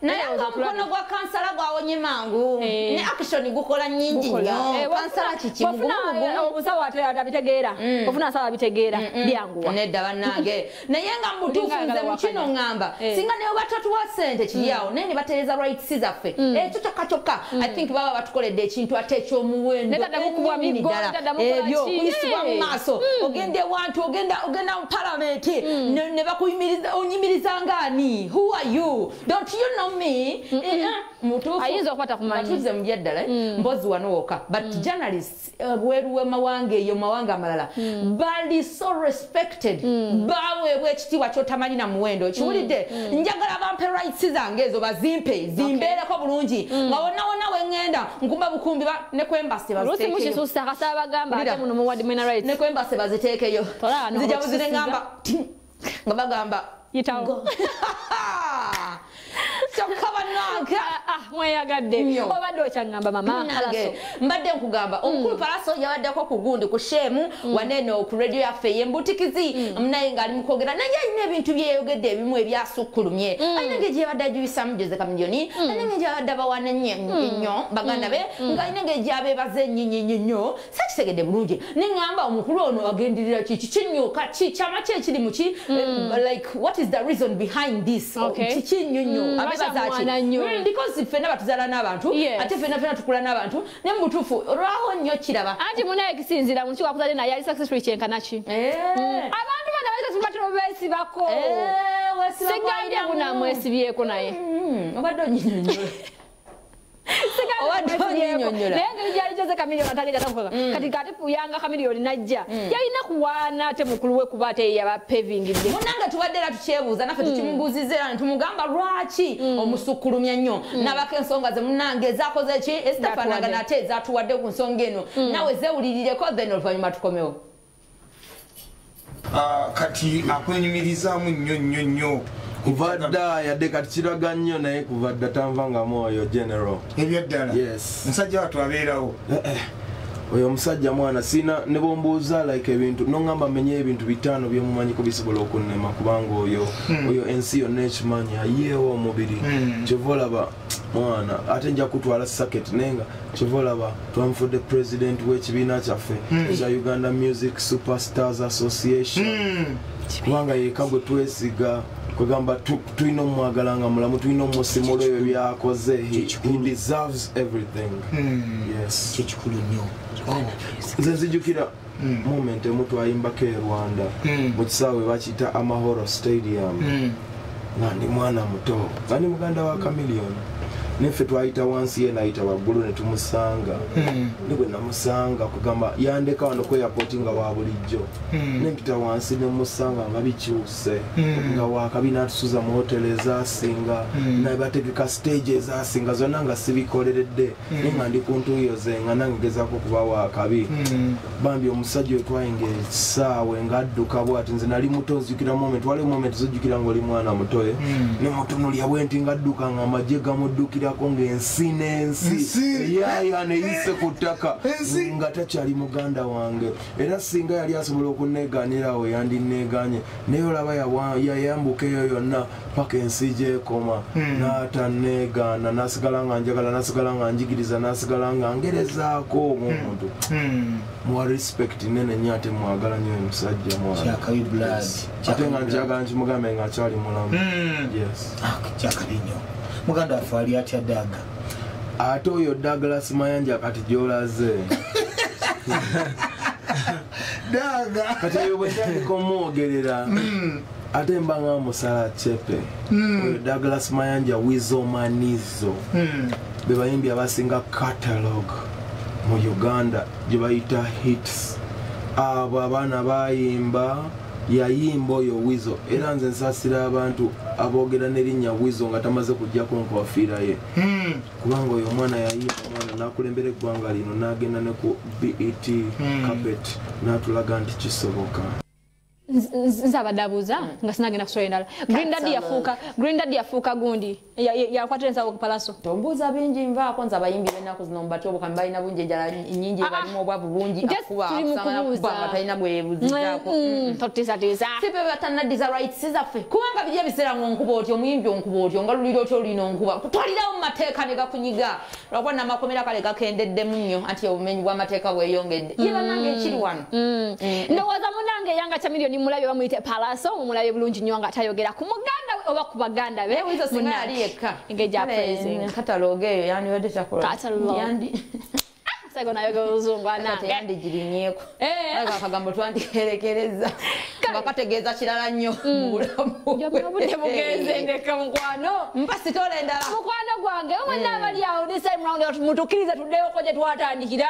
naye omukono gwa kansala gwawonye mangu ne action gukola nyingi nnyo kansala kiki obusawo atabitegeera ofuna sawa abitegeera byanguwa nedda bannange naye nga mutuufu nze mukino ŋŋamba singa newe batatuwa ssente kiriawo naye ne batereza rights zaffe ekyo kyokka I think baba batukoledde ekintu ate ekyomuwendo ebyo kuyisibwa mu maaso ogenda ewantu ogenda mu palamenti ne bakuyimiriza ngaani who are you don't you know me ayinza okukwata kumanyatuze mubyaddala mpozi wano wokka but journalists weruwe mawanga eyo mawanga amalala bali so respected baweebwa ekitiibwa kyotamanyi na muwendo kiwulidde njagala bampe rights zange ezo bazimpe zimbeereko bulungi nga wonna wengenda nkumba bukumbi ne kwembase ne kwembase baziteekeyo nzija buzire ngamba nga bagamba yitawo mweyagadde obadde okyangamba mama mbadde nkugamba omukulu Palaso yawaddeko ku gundi ku shemu waneno ku radio yaffe yembutikizi naye ng'ali mu kwogera naye alina ebintu byeyogedde ebimu ebyasukkulumye alina engeri gyebadde ajubisamu Jose Chameleone alina engeri gyabadde abawaana nnyo baganda be ng'alina engeri gyabeebaza ennyo sakitegedde bulungi neŋŋamba omukulu ono agenderera kiki kinyuka kyama ki ekiri mu ki like what is the reason behind this kiki nnyo because fena batuzaala n'abantu ate fena tukula n'abantu ne mutuufu olwawo nnyo kiraba anti munaye kisinzira mu kiko akuzadde naye ali successful kyenkanaki abantu bana batatu beesibako siganja bunamwesibyeko naye obadde onyinyonyola naye ngeri gyali Jose Chameleone atagenda takukoga kati kati kuyanga Chameleone najja yalina kuwaana ate mukulu we kuba ate yaba pavingidde munange tubadde era tukyebuuza naffe tukimubuuziza era tumugamba lwaki omusukkulumya nnyo nabako ensonga ze munange ezakoze ki esitafaanaga nate ezatuwadde ku nsonga eno nawe zeewulirireko then oluvannyuma tukomewo kati akwenyumirizaamu nnyo kuva dda yadde kati kiraga nnyo naye kuva dda tanvanga mwoyo general ebyaddala musajja watu abeerawo oyo omusajja mwana sina ne bombuuza like ebintu noŋŋamba menye ebintu 5 byemumanyiko bisobola okunnema kubanga oyo ensi yonna ekimanyi ayeewo omubiri kyova olaba mwana ate nja kutwala sacket naye nga kyova olaba twamufudde president w'ekibiina kyaffe ekya Uganda Music Superstars Association kubanga yeka gwe twesiga kwegamba tulina omwagala nga mulamu tulina omusimula ebyo byakoze he deserves everything kyekikulu nnyo nze nzijukira moment emu twayimbako e Rwanda mu kisaawe bakiyita Amahoro Stadium nga ndi mwana muto nga ndi muganda wa Chameleone neffe twayita wansi ye nayita waggulu ne tumusanga ne bwe namusanga kugamba yandeka wano ku airport nga wa bulijjo nempita wansi ne musanga nga bikyuse nga wakabi n'atusuza mu hoteli ezasinga naye bategeka stage ezasinga zonna nga sibikoleredde naye nga ndi ku ntuuyo ze nga nange gezaako okuba wakabi bambi omusajja we twayinga ekisaawe ng'adduka bwati nze nali muto nzijukira moment waliwo moment zojjukira ng'oli mwana mutoye ne mutunulya bwenti ng'adduka nga amagye gamuddukira ng'ensi n'ensi yaya neyise ku ttaka nga takyali muganda wange era singa yali asobola okunneeganirawo yandinneeganye naye olaba yayambuka eyo yonna paka ensi gyekoma n'atanneegaana nasigala nga njagala nasigala nga njigiriza nasigala nga ngerezaako omuntu muwa respect nene nnyo ate mwagala nnyo omusajja ate nga njagala nkimugambe nga akyali mulamu kyakabi nnyo muganda waffe ali atya Daga ate oyo Douglas Mayanja kati gy'olaze daga kati eyo bwetandika omwogerera ate mba nga musala chepe Douglas Mayanja Wizomanizo be bayimbi abasinga catalog mu Uganda gye bayita hits abo abaana bayimba yayimba oyo Wizo era nze nsasira abantu aboogera n'erinnya Wizo nga tamaze kujjako nkofiira ye kubanga oyo omwana yayimba omwana n'akulembera eggwanga lino n'agenda ne ku BET carpet n'atulaga nti kisoboka nzabadabuza nga sinagenda kusola endala Green Daddy yafuuka gundi yakwatira ensawo ku palaso tombuuza bingi nvaako nze abayimbi bennaku zino mubati obukambi balina bungi enjala nnyingi balimu obwavu bungi akuba talina bwebuzizaako totiisatiisa sipe batanaddiza rights zaffe kubanga biri ebiseera ng'onkuba otyo omuyimbi onkuba otyo nga lulira otyo olina onkuba twalirawo mu mateeka ne gakunyiga lwakuba namakomera kale gakendeddemu nnyo anti obumenyi bw'amateeka bweyongedde ye bannange ekiri wano ndowooza munange eyanga kya miliyoni mulabe bamuyite palaso mumulabe bulungi nnyo nga tayogera ku muganda we oba ku baganda be wizo singa yali yekka engejja praising katalogo eyo yandibadde kyakola sego nayoga oluzungu anange yandigirinyeeko akagambo twandikerekereza nga kategeeza kirala nnyo mu bulamu budde bugenze ndeka mukwano mpasitoola endala mukwano gwange omwana abali awo this time round mutukirize tuddeyoko gye twatandikira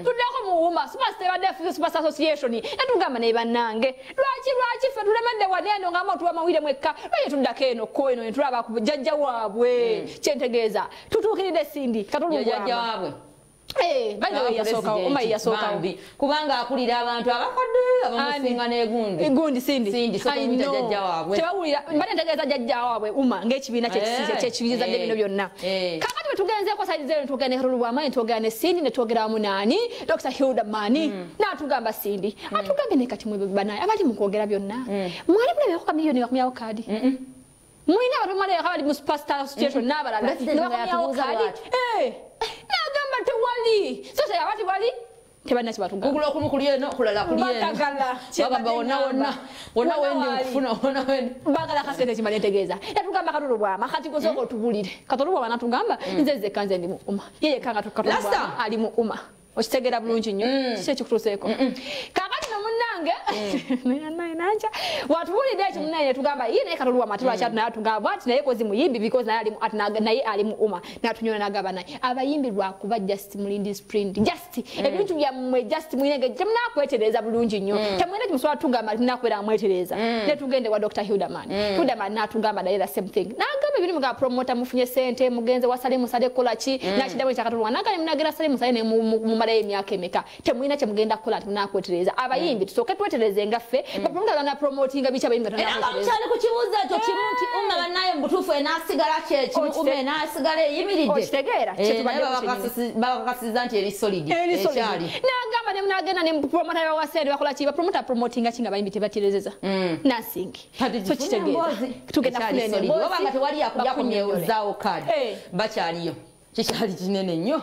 tuddeko muwuma superstate super association netugamba ne bannange lwaki ffe tulemedde waneeno ngamba tuba mawire mwekka lwaye tuddako eno ko eno netulaba ku jjajja waabwe kyentegeeza tutuukiridde Sindi katulujjajja waabwe kubanga akulira abantu abakadde abamusinga n'egundi tebawulira mbadde ntegeeza jjajja waabwe uma ng'ekibiina kyekibizadde bino byonna kakati bwe tugenzeeko saizi ero netwogera ne Kalulubwama netwogera ne Sindi netwogera munaani Dr. Hilda Mani n'atugamba Sindi atugambe ne kati mwe banaye abali mu kwogera byonna mwali mulabeko kamiliyoni bakumyawo kaadi mwina abantu mwalabeko abali mu superstar association n'abalala nebakumyawo kaadi nagamba tewali sose abati wali tebalina kibatuga ogula okumu kuli eno okulala kuli eno bagamba wonna wendi nkufuna wonna wendi bagala kasente kimali entegeeza yatugamba Kalulubwama kati kusooka otubulire Kalulubwama natugamba nze nzekka nze ndi mu uma yeye kanga Kalulubwama ali mu uma okitegeera bulungi nnyo kiki ekikutuuseeko kakati nomunnange nanja watubulidde ekyo munnange netugamba ye naye Kalulubwama lwaki naye atugamba ati naye kozi muyimbi because naye ali mu uma natunyola nagamba naye abayimbi lwakuba just mulindi sprint just ebintu byammwe just mwinenge temunakwetereza bulungi nnyo temwine kimusobola tugamba munakubeera mwetereza netugende wa Dr. Hilda Mani natugamba naye the same thing nagamba ebiri muga promota mufunye sente mugenze wasale musale kolaki nakiddamu ekya Kalulubwama nagamba munagenda sale musale mumalayo emyaka emeka temwina kyemugenda kukola timunakwetereza abayimbi tusooke twetereze ngaffe bapromota na promotinga bicha bayimbi cyane kukibuuza ekyo kimu nti umma bannaye mubutuufu enaasigala kyekimu umma enaasigala eyimiridde okitegeera bakakasiza nti eri solid ekyali nagamba ne munagenda ne promota bawasere bakola ki bapromota promotinga kinga bayimbi tebaterezeza nasingi so kitegeeza tugenda kunene obanga tewali yakujja kunyewuzaawo kaadi bakyaliyo kikyali kinene nnyo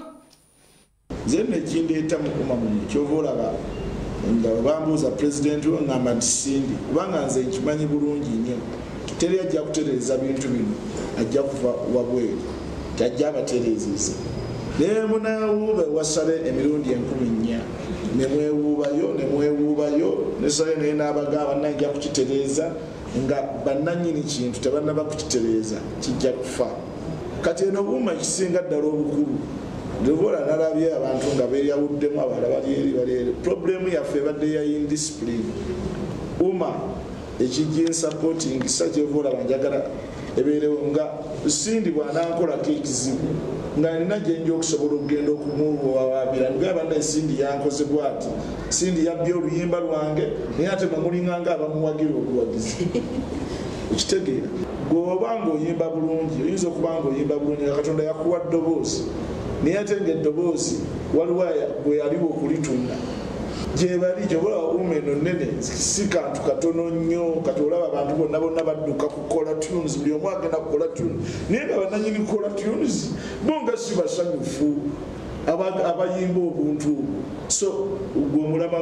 nze nekindeeta mukuma muno kyova olaba nga bambuuza pulezidenti we ngamba nti Sindi kubanga nze nkimanyi bulungi nnyo teri ajja kutereeza bintu bino ajja kuva wabweru tajja abatereezeza naye munaawuuba wasale emirundi 4,000 nemwewuubayo nesale naye n'abagamba najja kukitereeza nga bannannyini kintu tebannaba kukitereeza kijja kufa kati eno buuma kisinga ddala obukulu Devola nalabye abantu nga beeyawuddemu abalala bali problemu yaffe ebadde ya indiscipline uma ekijja supporting sajevola banjagala ebeerewo nga Sindi bwanankolako ekizibu nga nina gyenja okusobola okugenda okumuwawaabira nigaba nnaye Sindi yankoze bwati Sindi yabbye oluyimba lwange naye ate mwamulinganga abamuwagira obuwagizi okitegeera gweobanga oyimba bulungi oyinza okuba nga oyimba bulungi nga Katonda yakuwa ddoboozi naye ate ng'eddoboozi waliwo bwe yaliwo okulitunda gyebali gyobola uma eno nnene si kantu katono nnyo kati olaba abantu bonna badduka kukola tunes buli omu agenda kukola tunes naye nga bannannyini kukola tunes bo nga si basanyufu abayimba obuntu so gwe omulama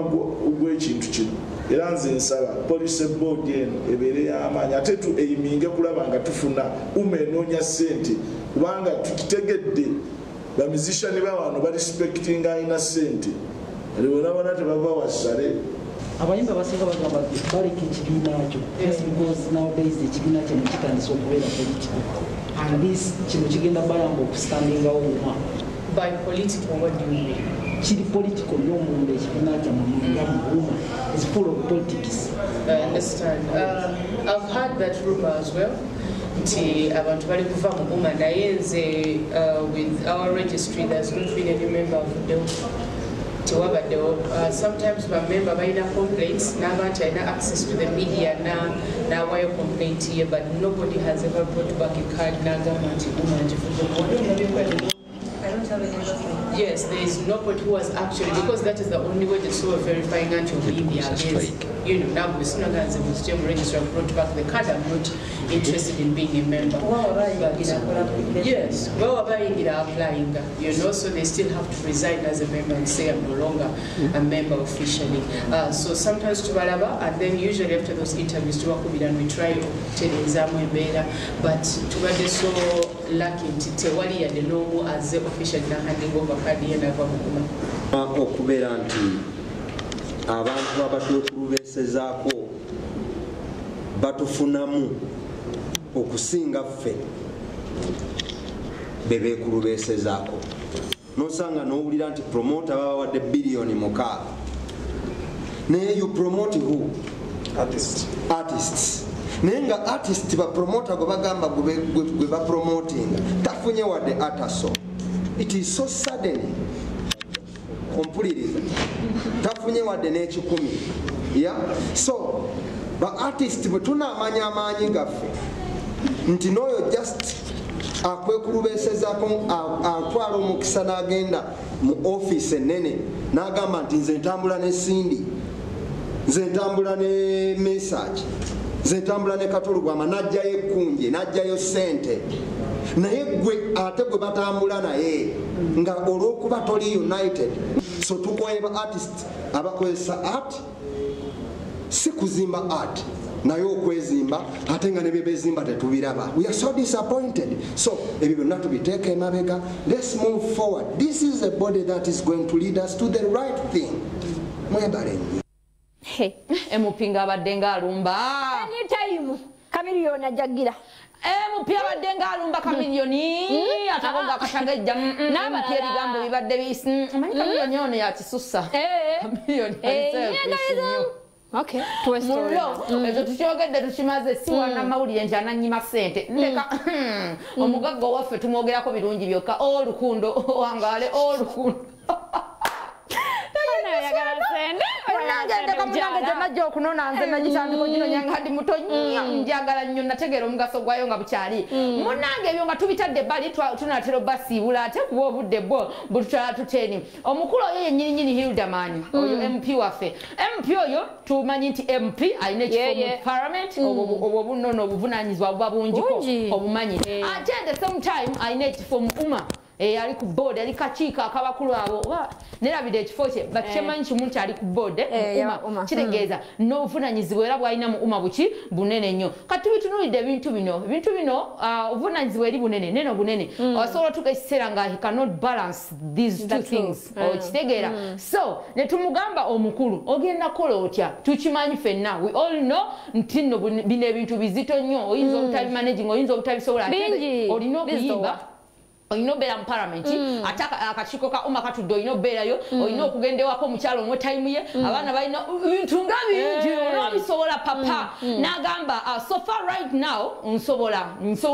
gw'ekintu kino era nze nsaba police board eno ebeere y'amaanyi ate eyiminge kulaba nga tufuna uma enoonya ssente kubanga tukitegedde bamizishani bawano barespectinga alina ssente alibonabona tebava wasale abayimba basinga bagamba baleka ekibiina kyo just because nowadays ekibiina kino kitandise okubeera political and this kino kigenda bayamba okusitandingawo uma by political what do you mean kiri political n'omunda ekibiina kyamuuma is full of politics. I understand. I've heard that rumor as well. Nti abantu bali kuva mu uma naye nze with our registry there's not been any member of the sometimes bamemba balina complaints n'abantu alina access to the media n'awaayo complaint here, but nobody has ever brought back a card n'agamba nti I don't have any. Yes, there is nobody who has actually, because that is the only way to sort of verifying that you'll be in the against. You know, now with Sunagan's Museum Registrar brought back the card, I'm not interested in being a member. Yes, well, applying, you know, so they still have to resign as a member and say I'm no longer a member officially. So sometimes to Balaba, and then usually after those interviews to Wakubida, we try to tell exam better, but to what they so lucky to Tewali and the normal as the official handing over card and okubeera nti abantu abatwekulubeesezaako batufunamu okusinga ffe bebeekulubeesezaako nosanga n'owulira nti promota babawadde biliyoni 6 naye you promote who? Artists. Naye nga artist bapromota gwe bagamba gwe bapromotinga tafunye wadde ataso. It is so sudden. Kompuliriza tafunye wadde n'ekikumi. Yeah? So ba artist bwe tunaamanya amaanyi gaffe nti n'oyo just akwekulubeesezaako atwala omukisa n'agenda mu ofiisi ennene n'agamba nti nze ntambula ne Sindi, nze ntambula ne Message, nze ntambula ne Katolugwama, n'ajjayo ekkunje n'ajjayo ssente, naye gwe ate gwe batambula naye nga olw'okuba toli united. So tukoye ba artist abakozesa art si kuzimba art naye okwezimba ate nga nebyo bezimba tetubiraba. We are so disappointed. So ebyo byonna tubiteeka emabega. Let's move forward. This is a body that is going to lead us to the right thing. Mwebale nnyo. Emupinga abadde ng'alumba anytime Chameleone ajagira mupya abadde ng'alumba Chameleone atakonga akatagajja n'abapya ebigambo bibadde bisi Chameleone ono yakisussa Chameleone okay tuwe story ezo tukyogedde tukimaze si wana mawulire nti ananyima ssente ndeka omugagga waffe tumwogerako birungi byokka olukundo wangaale olukundo najja okunona nze nagitandika gino nyangadi muto njagala nnyo nategeera omugaso gwayo nga bukyali munange ebyo nga tubitadde ebbali tunatera basiibula ate kuba obudde bwo bututala tuteni omukulu oyo yennyininyini Hildaman oyo MP waffe MP oyo tumanyi nti MP alina ekifo mu parliament obwo bunnono obuvunaanyizibwa buba bungiko obumanyi ate at the same time alina ekifo mu UMA ali ku board ali kakiiko akabakulu abo nerabidde ekifo kye bakyemanyi kimu nti ali ku board UMA kitegeeza n'obuvunanyizibwa era bwalina mu UMA buki bunene nnyo kati bitunulidde ebintu bino obuvunanyizibwa eri bunene neno bunene osobola otuuka ekiseera nga he cannot balance these two things okitegeera so ne tumugamba omukulu ogenda kukola otya tukimanyi ffenna we all know nti nno bino ebintu bizito nnyo oyinza obutabi managing oyinza obutabisobola olina okuyimba oyina obeera mu parliament ate akakiiko ka UMA katudde oyina obeerayo oyina okugendewako omukyalo omwe time ye abaana balina bintu nga bingi olwabisobola papa n'agamba so far right now nsobola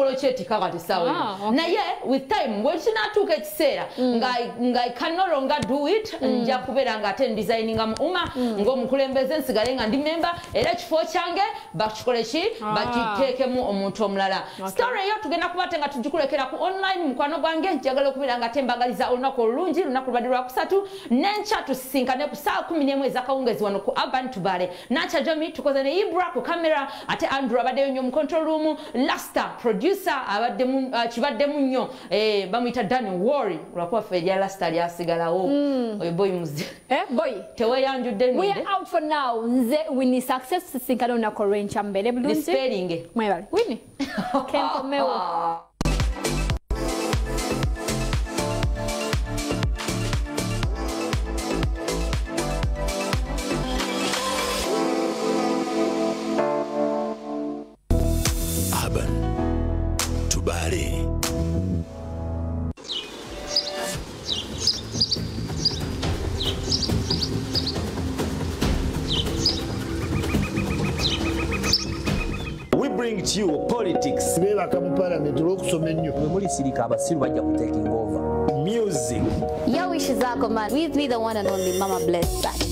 okyetika kati sawa naye with time bwekinatuuka ekiseera nga I can no longer do it nja kubeera nga ate ndesigninga mu UMA ng'omukulembeze nsigale nga ndi memba era ekifo kyange bakikole ki bakiteekemu omuntu omulala story eyo tugenda kubate nga tugikulekera ku online mukwano gwange njagala okubeera nga tembagaliza olunaku olulungi lunaku lubadde lwakusatu n'enkya tusisinkane ku saa 11 ez'akawungezi wano ku Urban Tubale Nacha Jomi tukoze ne Ibra ku kamera ate Andrew abaddeyo nnyo mu control room Lasta producer kibaddemu nnyo bamuyita Daniel Worry lwakuba ffe erya Lasta lyasigalawo oyo boy muzi boy teweyanjudde we are out for now nze Winnie Success tusisinkane olunaku olw'enkya mbere bulungi spelling mwebale Winnie kenkomewo Durban, Tubale. We bring to you politics. Music. Yo, wishes zako man. With me, the one and only Mama Bless.